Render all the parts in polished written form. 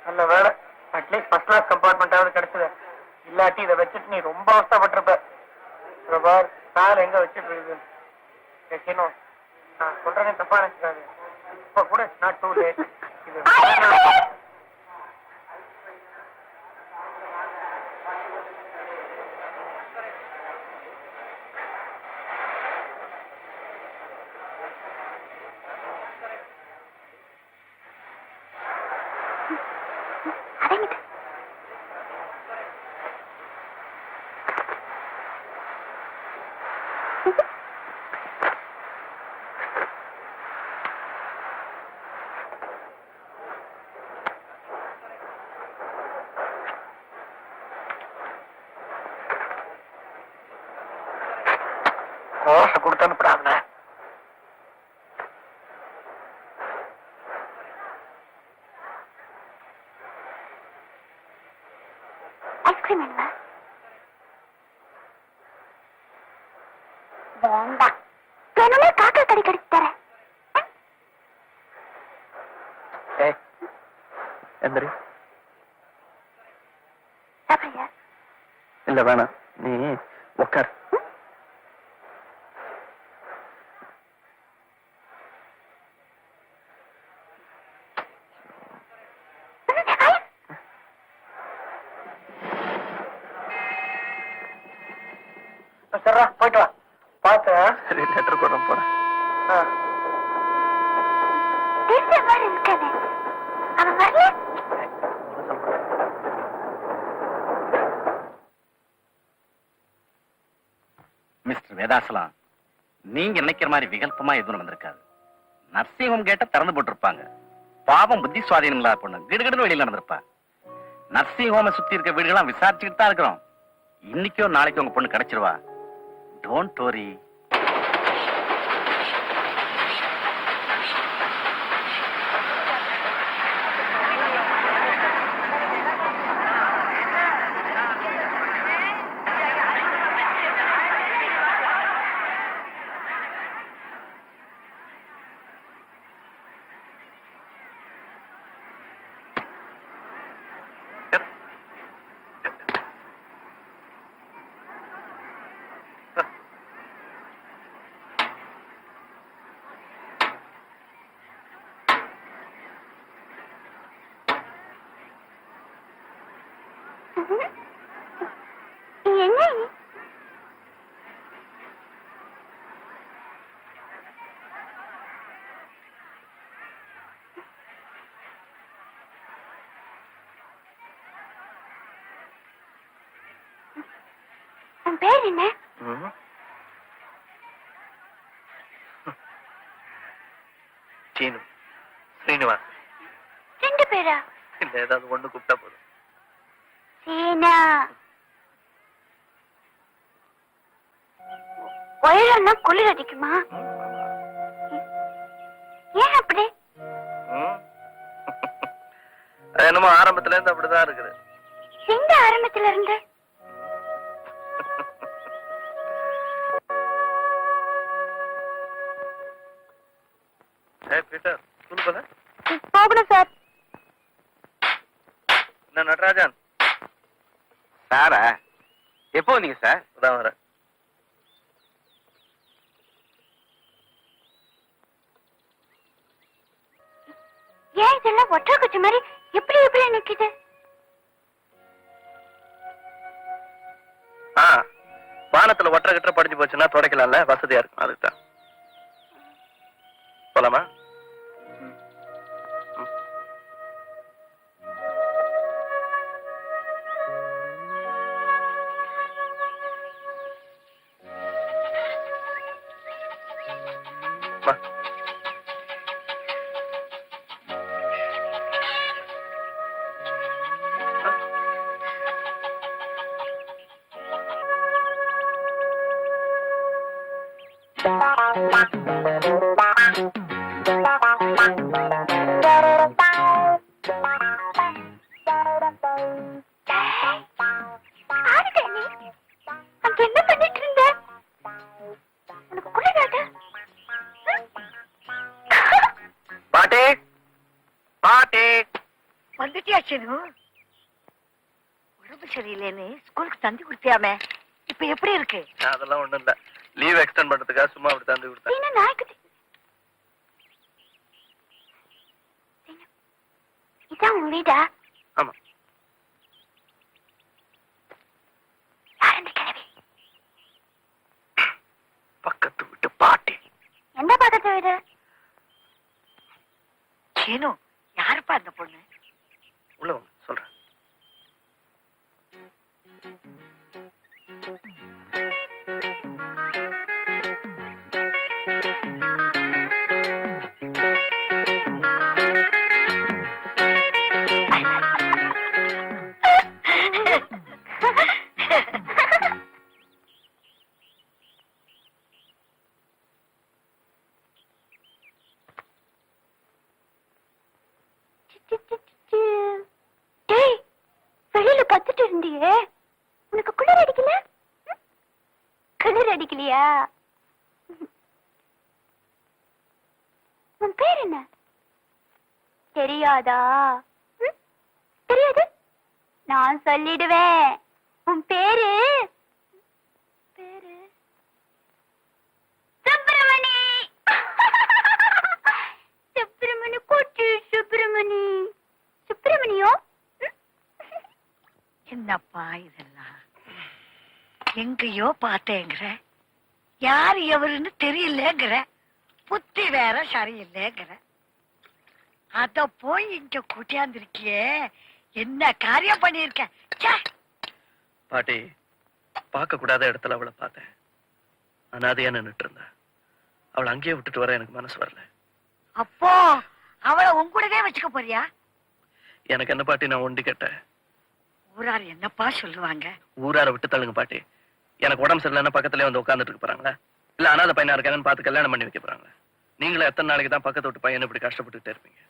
நல்ல வேலை, at least first class கம்பார்ட்மெண்டாவது கிடைச்சது. இல்லாட்டி இதை வச்சுட்டு நீ ரொம்ப அவஸ்தப்பட்டிருப்ப. பார் கால் எங்க வச்சுட்டு இருக்கு. நான் சொல்றேன் தப்பா நினைச்சுக்காது. இப்ப கூட இட்ஸ் நாட் டூ லேட். இது கோசை கொடுத்து அனுப்புறாங்க. ஐஸ்கிரீம் வேணுமா? வேண்டாம். வேணும்னா காக்கா கறி கடிச்சு தரேன். எந்திரி. சாப்பிடுறியா? இல்ல வேணாம், நீ உட்கார். சரிடா, போயிட்டு வா. பார்த்து லெட்டர் கொண்டு போறேன். இருக்காது. அவன் வரல. மிஸ்டர் வேதாசலம், நீங்க நினைக்கிற மாதிரி விகல்பமா எதுவும் வந்திருக்காது. நர்சிங் ஹோம் கேட்ட திறந்து போட்டிருப்பாங்க. பாவம் புத்தி சுவாதீனம் இல்லாத பொண்ணு கிடுகிடுன்னு வெளியில நடந்திருப்பா. நர்சிங் ஹோமை சுத்தி இருக்க வீடுகள்லாம் விசாரிச்சுக்கிட்டு தான் இருக்கிறோம். இன்னைக்கோ நாளைக்கு உங்க பொண்ணு கிடைச்சிருவா. Don't worry. என்ன? உன் பேர் என்ன? சீனு, ஸ்ரீனிவாஸ். ரெண்டு பேரா? இல்ல, ஏதாவது ஒண்ணு கூப்பிட்டா போதும். சீனா. உயரம்னா குளிர் அடிக்குமா? ஏன் அப்படி? என்னமோ ஆரம்பத்துல இருந்து அப்படிதான் இருக்குது. எந்த ஆரம்பத்துல இருந்து? பீட்டர், ஸ்கூல் போல போகணும் சார். என்ன நடராஜன் சாரா, எப்போ வந்தீங்க சார்? தான் வரேன். ஏன் இதெல்லாம் ஒற்றை குச்சி மாதிரி எப்படி எப்படி நிக்குது? வானத்துல ஒற்றை கிட்ட படிஞ்சு போச்சுன்னா துடைக்கலாம்ல, வசதியா இருக்கும். அதுக்குதான். போலாமா? என்ன பண்ணிட்டு இருந்த? உனக்கு குளிராது? பாட்டி, பாட்டி, சீனு உடம்பு சரியில்லைன்னு ஸ்கூலுக்கு தந்தி கொடுத்தியாமே இப்ப எப்படி இருக்கு? அதெல்லாம் ஒண்ணும் இல்ல, லீவ் எக்ஸ்டெண்ட் பண்றதுக்காக சும்மா அப்படி தந்து கொடுத்தேன். சீனு, நாய்க்குட்டி. சீனு, இதான் உன் வீடா? ஆமா. யார் இந்த கிழவி? பக்கத்து விட்டு பாட்டி. எந்த பக்கத்து வீடு? சீனு, யாருப்பா அந்த பொண்ணு? உள்ள வாங்க, சொல்றேன். டேய், வெளியில பத்துட்டு இருந்தியே, உனக்கு குளிர் அடிக்கல? குளிர் அடிக்கலையா? உன் பேர் என்ன? தெரியாதா? தெரியாது, நான் சொல்லிடுவேன். உன் பேரு பேரு சுப்பிரமணி. சுப்பிரமணி கூட்டு சுப்பிரமணி. சுப்பிரமணியோ? என்னப்பா இதெல்லாம் எங்கேயோ பார்த்தேங்கிற, யாரு எவருன்னு தெரியலங்கிற, புத்தி வேற சரியில்லைங்கிற, அத போய் இங்க கூட்டியாந்திருக்கியே, என்ன காரியம் பண்ணிருக்க? பாட்டி, பார்க்க கூடாத இடத்துல அவளை பார்த்தேன். அனாதையா நின்னுட்டு இருந்தா. அவளை அங்கேயே விட்டுட்டு வர எனக்கு மனசு வரல. அப்போ அவளை உங்கூடவே வச்சுக்க போறியா? எனக்கு என்ன பாட்டி, நான் ஒண்டி கேட்டேன். ஊரார் என்னப்பா சொல்லுவாங்க? ஊரார விட்டு தள்ளுங்க பாட்டி. எனக்கு உடம்பு சரியில்லைன்னா பக்கத்துலயே வந்து உட்காந்துட்டு இருக்க போறாங்களா? இல்ல அனாதை பையனா இருக்காங்கன்னு பார்த்து கல்யாணம் பண்ணி வைக்க போறாங்களா? நீங்களே எத்தனை நாளைக்கு தான் பக்கத்து விட்டு பையன் இப்படி கஷ்டப்பட்டுட்டே இருப்பீங்க?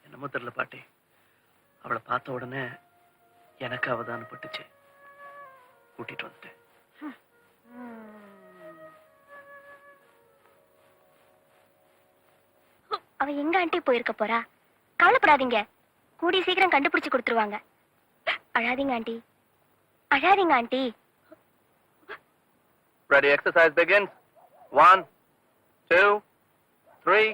என்னமோ தெரியல பாட்டி, அவளை பார்த்த உடனே எனக்கு அவதான பட்டுச்சு. கூட்டிட்டு வந்துட்டேன். அவ எங்க ஆண்டி போயிருக்க போறா? கவலைப்படாதீங்க, கூடி சீக்கிரம் கண்டுபிடிச்சு கொடுத்துருவாங்க. அழாதீங்க ஆண்டி, அழாதீங்க aunty. Ready, exercise begins. 1, 2, 3,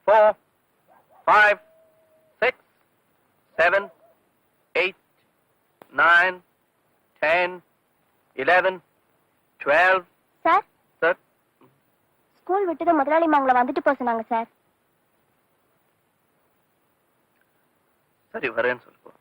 4, 5, 6, 7, 8, 9, 10, 11, 12. Sir, sir, school விட்டது முதலாளி உங்களை வந்துட்டு போக சொன்னாங்க சார். சரி வரேன்னு சொல்லுப்போம்.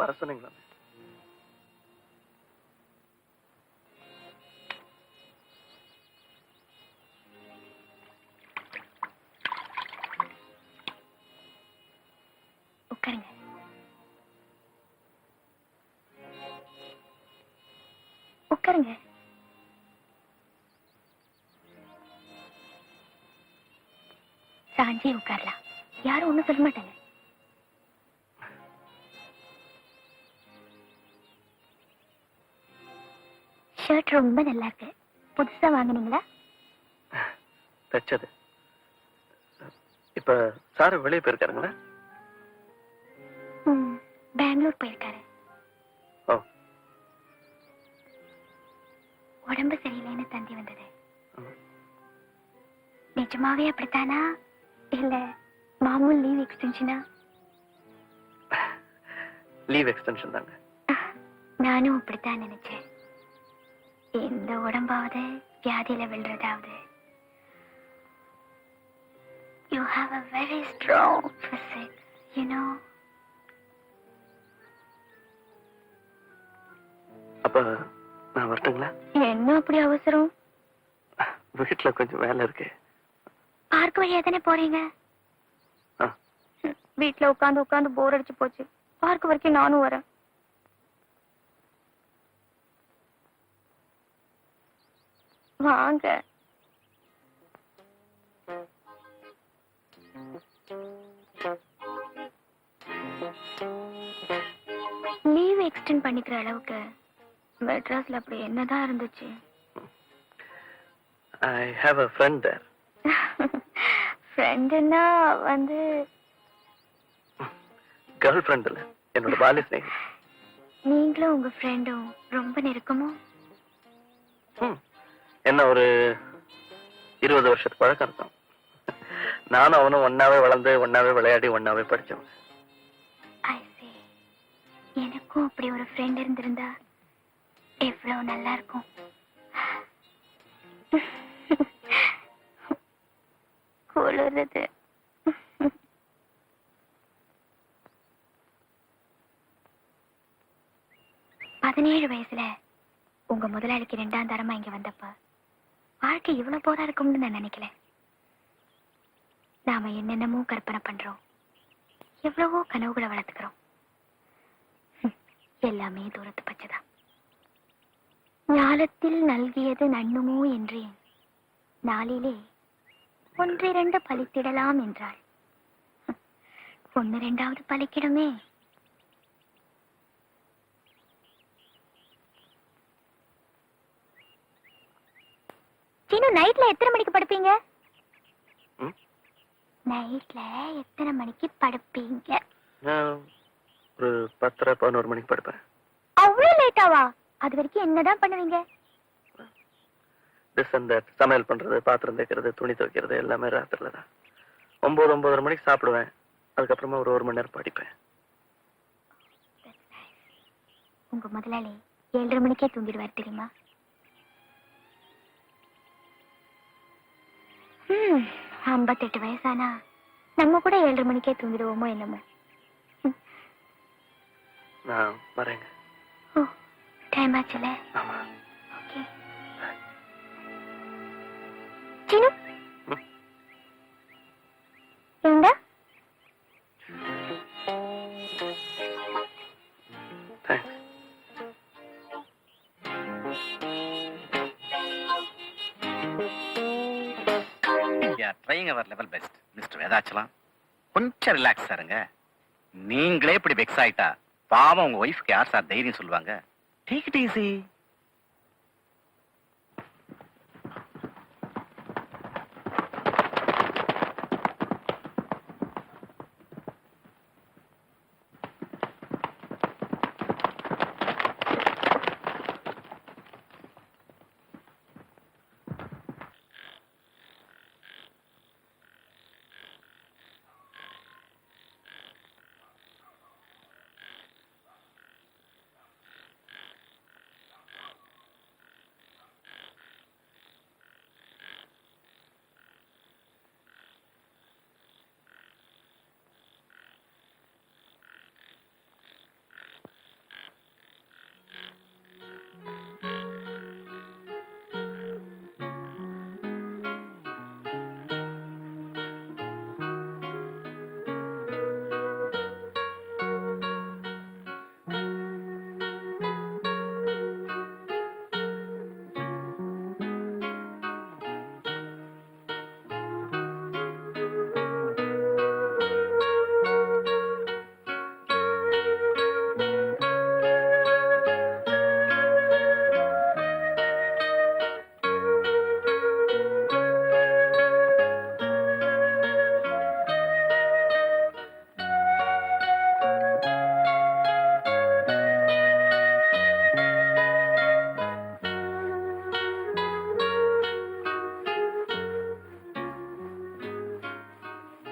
வர சொன்னீங்களா? உட்காருங்க. உட்காருங்க. சாஞ்சி உட்காரலாம், யாரும் ஒண்ணும் சொல்ல மாட்டாங்க. ஷர்ட் ரொம்ப நல்லா இருக்கு. புதுசா வாங்குனீங்களா? தச்சது. இப்ப சார் வெளியே போயிருக்காருங்களா? பெங்களூர் போயிருக்காரு. ஓ, உடம்பு சரியில்லைன்னு தந்தி வந்தது. நிஜமாவே அப்படித்தானா இல்ல மாமூல் லீவ் எக்ஸ்டென்ஷனா? லீவ் எக்ஸ்டென்ஷன் தாங்க. நானும் அப்படித்தான் நினைச்சேன். இந்த உடம்பாவது வியாதியில விழுறதாவது. You have a very strong physique, you know. அப்ப நான் வரட்டுங்களா? என்ன அப்படி அவசரம்? வீட்டுல கொஞ்சம் வேலை இருக்கு, பார்க் வழியா தானே போறீங்க? ஆ. வீட்ல உட்காந்து உட்காந்து போர் அடிச்சு போச்சு. பார்க் வரைக்கும் நானும் வரேன். வாங்க. லீவ் எக்ஸ்டெண்ட் பண்ணிக்கிற அளவுக்கு மெட்ராஸ்ல அப்படி என்னதான் இருந்துச்சு? ஐ ஹாவ் அ ஃப்ரெண்ட் தேர். ஃப்ரெண்டுன்னா வந்து கேர்ள் ஃப்ரெண்ட் இல்ல, என்னோட பால்ய சிநேகிதி. நீங்களும் உங்க ஃப்ரெண்டும் ரொம்ப நெருக்கமோ? என்ன ஒரு 20 வருஷத்து பழக்கம் இருக்கும். நானும் அவனும் ஒன்னாவே வளர்ந்து ஒன்னாவே விளையாடி ஒன்னாவே படிச்சோம். I see. எனக்கும் அப்படி ஒரு ஃப்ரெண்ட் இருந்திருந்தா எவ்வளவு நல்லா இருக்கும். குளிருது. பதினேழு வயசுல உங்க முதலாளிக்கு 2ஆம் தரமா இங்க வந்தப்ப வாழ்க்கை இவ்வளவு போரா இருக்கும்னு நான் நினைக்கல. நாம என்னென்னமோ கற்பனை பண்றோம், எவ்வளவோ கனவுகளை வளர்த்துக்கிறோம். எல்லாமே தூரத்து பச்சைதான். ஞாலத்தில் நல்கியது நண்ணுமோ என்றேன், நாளிலே 1-2 பலித்திடலாம் என்றாள். 1-2வது பலிக்கிடுமே. சீனு, நைட்ல எத்தனை மணிக்கு படுப்பீங்க? நைட்ல எத்தனை மணிக்கு படுப்பீங்க? நான் ஒரு 10-11 மணிக்கு படுப்பேன். அவ்வளவு லேட்டாவா? அது வரைக்கும் என்னதான் பண்ணுவீங்க? சமையல் பண்றது, பாத்திரம் தேய்க்கிறது, துணி துவைக்கிறது எல்லாமே ராத்திரில தான். 9-9:30 மணிக்கு சாப்பிடுவேன். அதுக்கப்புறமா ஒரு 1 மணி நேரம் படிப்பேன். உங்க முதலாளி 7:30 மணிக்கே தூங்கிடுவார் தெரியுமா? 58 வயசானா நம்ம கூட 7:30 மணிக்கே தூங்கிடுவோமோ என்னமோ. நான் வரேங்க. ஓ, டைம் ஆச்சுல. ஆமா. ஓகே. சீனு, ஏண்டா? Thanks. Trying our level best. Mister Vedachalam, கொஞ்சம் ரிலாக்ஸ் இருங்க. நீங்களே இப்படி வெக்ஸ் ஆயிட்டா பாவம் உங்க ஒய்ஃப்க்கு யார் சார் தைரியம் சொல்லுவாங்க? Take it easy.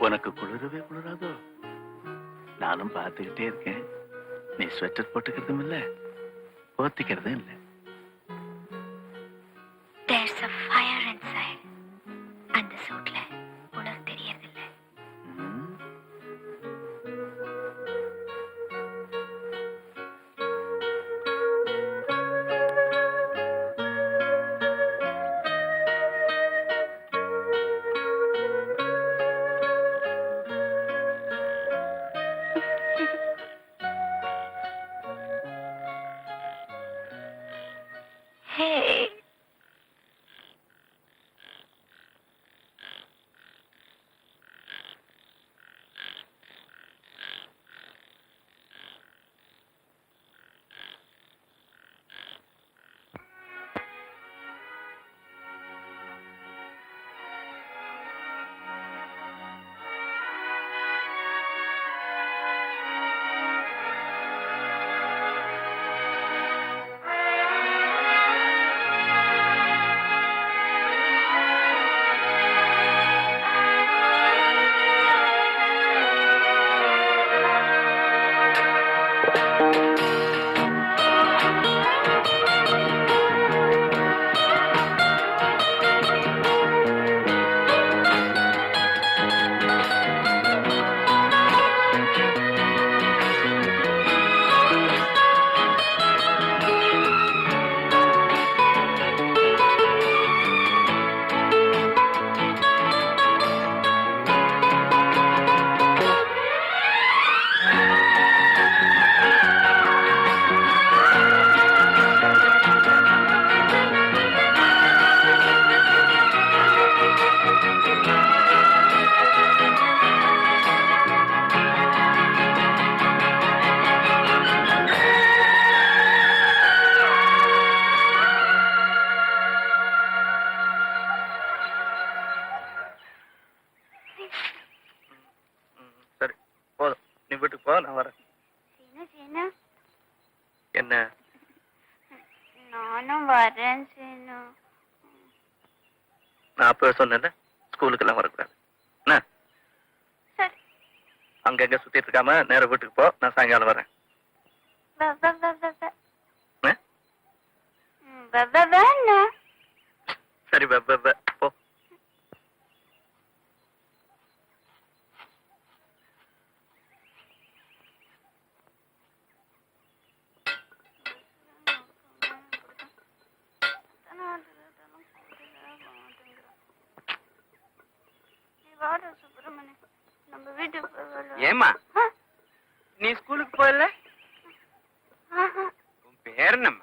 உனக்கு குளிரவே குளிராதோ? நானும் பார்த்துக்கிட்டே இருக்கேன். நீ ஸ்வெட்டர் போட்டுக்கிறதும் இல்ல, போத்திக்கிறதும் இல்ல. There's a fire inside. அந்த சூட்ல உனக்கு தெரியறதில்ல. ஹே சரி போதும், நீ வீட்டுக்கு போ, நான் வரேன். சீனு சீனு என்ன? நானும் வரேன் சீனு. நான் அப்பவே சொன்னேன்ல, ஸ்கூலுக்கெல்லாம் வரக்கூடாது. என்ன? சரி. அங்கங்க சுத்திட்டு இருக்காம நேரா வீட்டுக்கு போ, நான் சாயங்காலம் வரேன். என்ன? சரி போ. ஏமா நீ ஸ்கூலுக்கு போகல? உன் பேர் என்னம்மா?